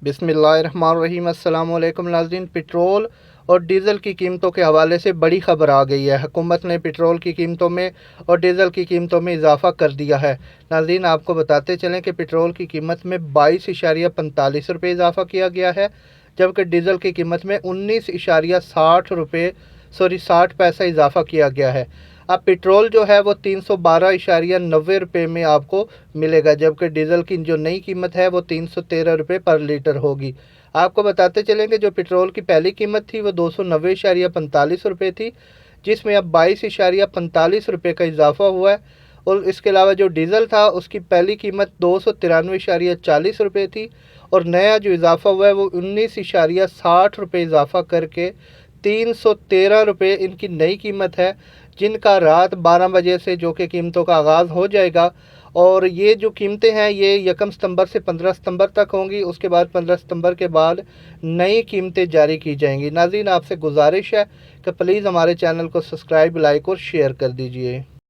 बिस्मिल्लाहिर्रहमानिर्रहीम। अस्सलाम वालेकुम नाज़रीन। पेट्रोल और डीज़ल की कीमतों के हवाले से बड़ी खबर आ गई है। हुकूमत ने पेट्रोल की कीमतों में और डीज़ल की कीमतों में इजाफ़ा कर दिया है। नाज़रीन, आपको बताते चलें कि पेट्रोल की कीमत में 22.45 रुपये इजाफ़ा किया गया है, जबकि डीज़ल की कीमत में 19.60 पैसा इजाफ़ा किया गया है। अब पेट्रोल जो है वो 312.90 रुपये में आपको मिलेगा, जबकि डीज़ल की जो नई कीमत है वो 313 रुपये पर लीटर होगी। आपको बताते चलेंगे जो पेट्रोल की पहली कीमत थी वो 290.45 रुपये थी, जिसमें अब 22.45 रुपये का इजाफ़ा हुआ है। और इसके अलावा जो डीज़ल था उसकी पहली कीमत 293.40 रुपये थी, और नया जो इजाफ़ा हुआ है वो 19.60 रुपये इजाफ़ा करके 313 रुपये इनकी नई कीमत है, जिनका रात 12 बजे से जो कि कीमतों का आगाज़ हो जाएगा। और ये जो कीमतें हैं ये 1 सितंबर से 15 सितंबर तक होंगी। उसके बाद 15 सितंबर के बाद नई कीमतें जारी की जाएंगी। नाज़रीन, आपसे गुजारिश है कि प्लीज़ हमारे चैनल को सब्सक्राइब, लाइक और शेयर कर दीजिए।